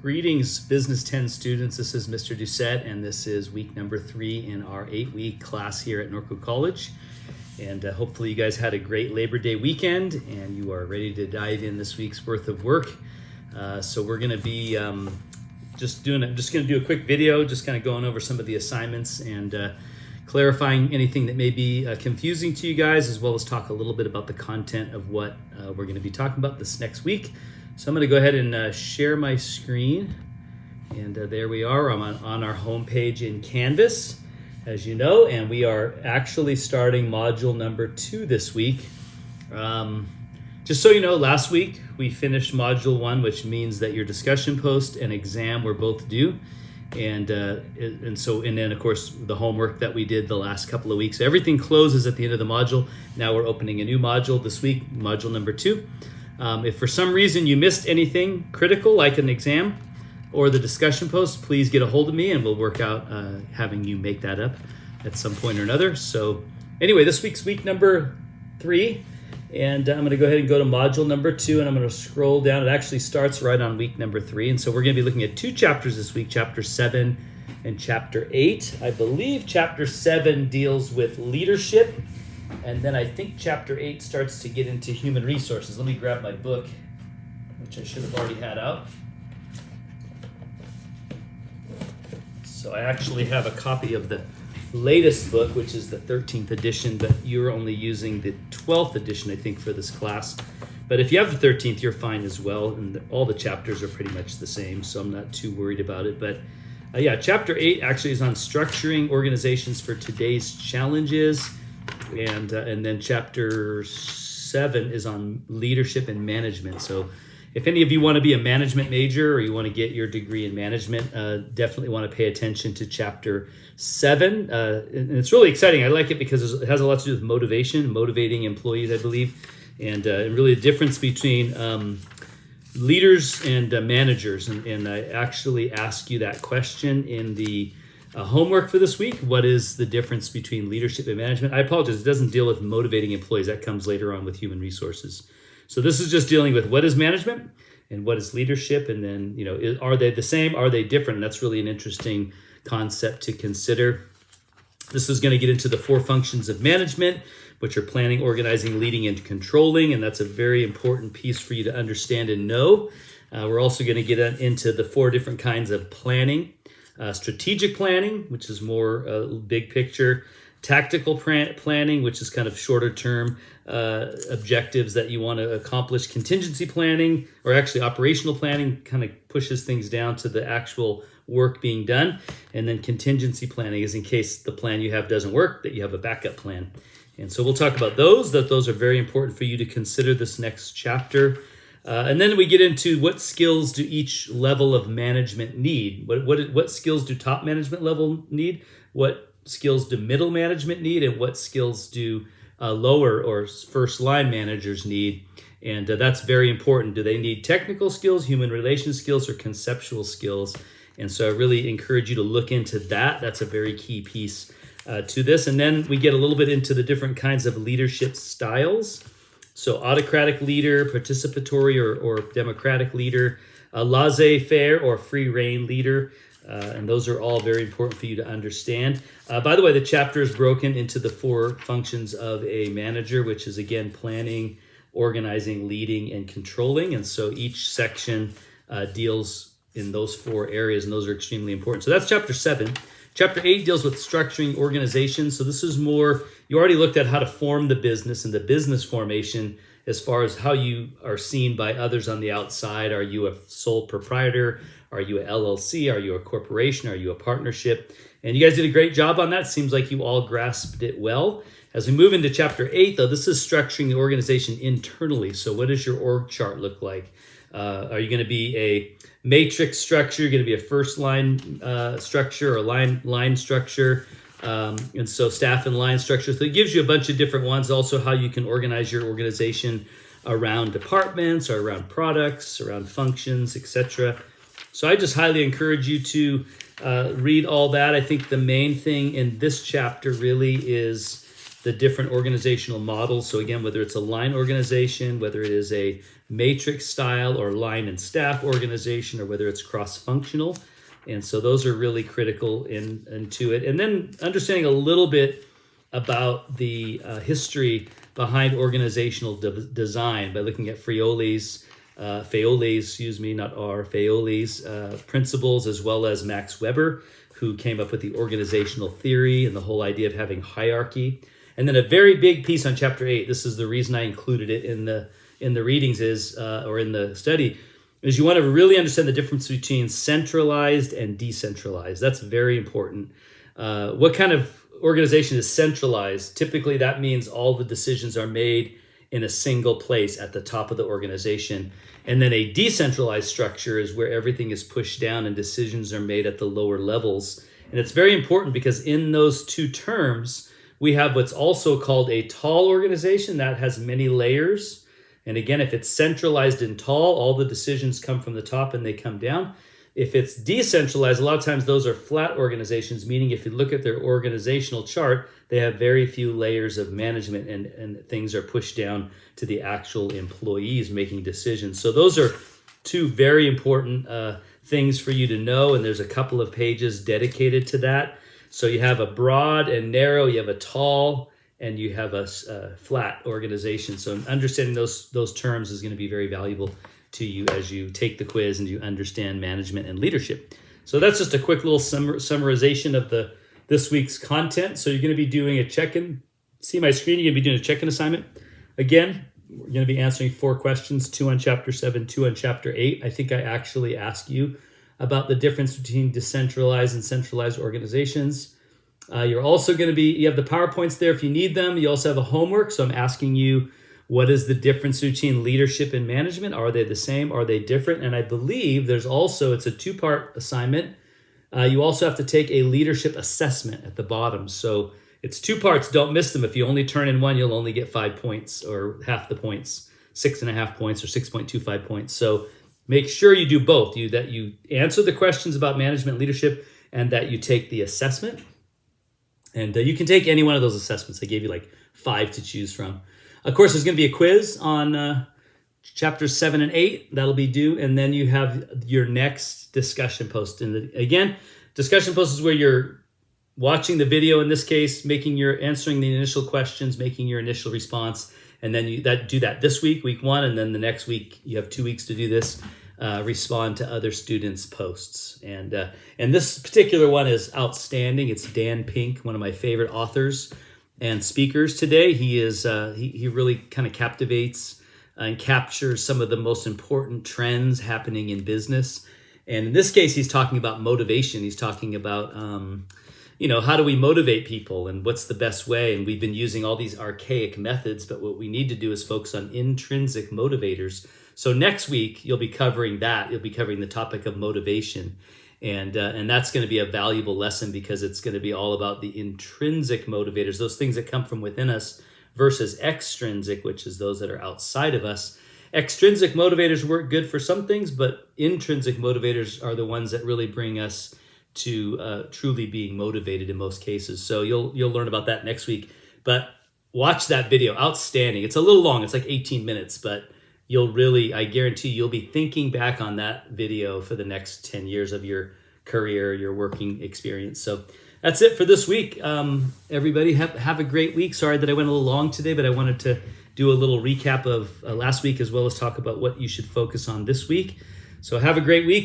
Greetings, Business 10 students. This is Mr.D, and this is week number 3 in our 8-week class here at Norco College. And hopefully you guys had a great Labor Day weekend and you are ready to dive in this week's worth of work. So we're going to be just going to do a quick video, just kind of going over some of the assignments and clarifying anything that may be confusing to you guys, as well as talk a little bit about the content of what we're going to be talking about this next week. So I'm going to go ahead and share my screen, and there we are. I'm on our home page in Canvas, as you know, and we are actually starting module number 2 this week. Just so you know, last week we finished module 1, which means that your discussion post and exam were both due, and then of course the homework that we did the last couple of weeks. Everything closes at the end of the module. Now we're opening a new module this week, module number 2. If for some reason you missed anything critical, like an exam or the discussion post, please get a hold of me and we'll work out having you make that up at some point or another. So anyway, this week's week number 3, and I'm going to go ahead and go to module number 2, and I'm going to scroll down. It actually starts right on week number 3, and so we're going to be looking at 2 chapters this week, chapter 7 and chapter 8. I believe chapter 7 deals with leadership, and then I think chapter 8 starts to get into human resources. Let me grab my book, which I should have already had out. So I actually have a copy of the latest book, which is the 13th edition, but you're only using the 12th edition, I think, for this class. But if you have the 13th, you're fine as well, and all the chapters are pretty much the same, so I'm not too worried about it. But yeah, chapter 8 actually is on structuring organizations for today's challenges. And then chapter 7 is on leadership and management. So if any of you want to be a management major or you want to get your degree in management, definitely want to pay attention to chapter 7. And it's really exciting. I like it because it has a lot to do with motivation, motivating employees, I believe, and really the difference between leaders and managers. And I actually ask you that question in the homework for this week. What is the difference between leadership and management? I apologize, it doesn't deal with motivating employees. That comes later on with human resources. So this is just dealing with what is management and what is leadership, and then, are they the same? Are they different? And that's really an interesting concept to consider. This is going to get into the 4 functions of management, which are planning, organizing, leading, and controlling, and that's a very important piece for you to understand and know. We're also going to get into the 4 different kinds of planning. Strategic planning, which is more big picture. Tactical planning, which is kind of shorter term objectives that you want to accomplish. Contingency planning, or actually operational planning, kind of pushes things down to the actual work being done. And then contingency planning is in case the plan you have doesn't work, that you have a backup plan. And so we'll talk about those, that those are very important for you to consider this next chapter. And then we get into what skills do each level of management need? What skills do top management level need? What skills do middle management need? And what skills do lower or first line managers need? And that's very important. Do they need technical skills, human relation skills, or conceptual skills? And so I really encourage you to look into that. That's a very key piece to this. And then we get a little bit into the different kinds of leadership styles. So autocratic leader, participatory or democratic leader, laissez-faire or free rein leader. And those are all very important for you to understand. By the way, the chapter is broken into the 4 functions of a manager, which is, again, planning, organizing, leading, and controlling. And so each section deals in those 4 areas, and those are extremely important. So that's chapter 7. Chapter 8 deals with structuring organizations. So this is more, you already looked at how to form the business and the business formation as far as how you are seen by others on the outside. Are you a sole proprietor? Are you a LLC? Are you a corporation? Are you a partnership? And you guys did a great job on that. Seems like you all grasped it well. As we move into chapter 8, though, this is structuring the organization internally. So what does your org chart look like? Are you going to be a matrix structure? You're going to be a first line structure or line structure? And so staff and line structure. So it gives you a bunch of different ones. Also how you can organize your organization around departments or around products, around functions, etc. So I just highly encourage you to read all that. I think the main thing in this chapter really is the different organizational models. So again, whether it's a line organization, whether it is a matrix style or line and staff organization, or whether it's cross-functional. And so those are really critical into it. And then understanding a little bit about the history behind organizational design by looking at Faioli's principles, as well as Max Weber, who came up with the organizational theory and the whole idea of having hierarchy. And then a very big piece on chapter 8. This is the reason I included it in the readings or in the study, is you want to really understand the difference between centralized and decentralized. That's very important. What kind of organization is centralized? Typically, that means all the decisions are made in a single place at the top of the organization. And then a decentralized structure is where everything is pushed down and decisions are made at the lower levels. And it's very important because in those two terms, we have what's also called a tall organization that has many layers. And again, if it's centralized and tall, all the decisions come from the top and they come down. If it's decentralized, a lot of times those are flat organizations, meaning if you look at their organizational chart, they have very few layers of management and things are pushed down to the actual employees making decisions. So those are two very important things for you to know. And there's a couple of pages dedicated to that. So you have a broad and narrow, you have a tall, and you have a flat organization. So understanding those terms is going to be very valuable to you as you take the quiz and you understand management and leadership. So that's just a quick little summarization of this week's content. So you're going to be doing a check-in. See my screen? You're going to be doing a check-in assignment. Again, we're going to be answering 4 questions, 2 on chapter 7, 2 on chapter 8. I think I actually asked you about the difference between decentralized and centralized organizations. You're also going to you have the PowerPoints there if you need them. You also have a homework. So I'm asking you, what is the difference between leadership and management? Are they the same? Are they different? And I believe it's a 2-part assignment. You also have to take a leadership assessment at the bottom. So it's 2 parts. Don't miss them. If you only turn in one, you'll only get 5 points or half the points, 6.5 points or 6.25 points. So make sure you do both. That you answer the questions about management and leadership and that you take the assessment. And you can take any one of those assessments. I gave you like 5 to choose from. Of course, there's going to be a quiz on chapters 7 and 8. That'll be due. And then you have your next discussion post. And again, discussion post is where you're watching the video, in this case, answering the initial questions, making your initial response. And then you do that this week, week 1. And then the next week, you have 2 weeks to do this. Respond to other students' posts. And this particular one is outstanding. It's Dan Pink, one of my favorite authors and speakers today. He really kind of captivates and captures some of the most important trends happening in business. And in this case, he's talking about motivation. He's talking about, how do we motivate people and what's the best way? And we've been using all these archaic methods, but what we need to do is focus on intrinsic motivators. So next week, you'll be covering that. You'll be covering the topic of motivation. And that's going to be a valuable lesson because it's going to be all about the intrinsic motivators, those things that come from within us, versus extrinsic, which is those that are outside of us. Extrinsic motivators work good for some things, but intrinsic motivators are the ones that really bring us to truly being motivated in most cases. So you'll learn about that next week. But watch that video. Outstanding. It's a little long. It's like 18 minutes, but I guarantee you'll be thinking back on that video for the next 10 years of your career, your working experience. So that's it for this week. Everybody have a great week. Sorry that I went a little long today, but I wanted to do a little recap of last week as well as talk about what you should focus on this week. So have a great week.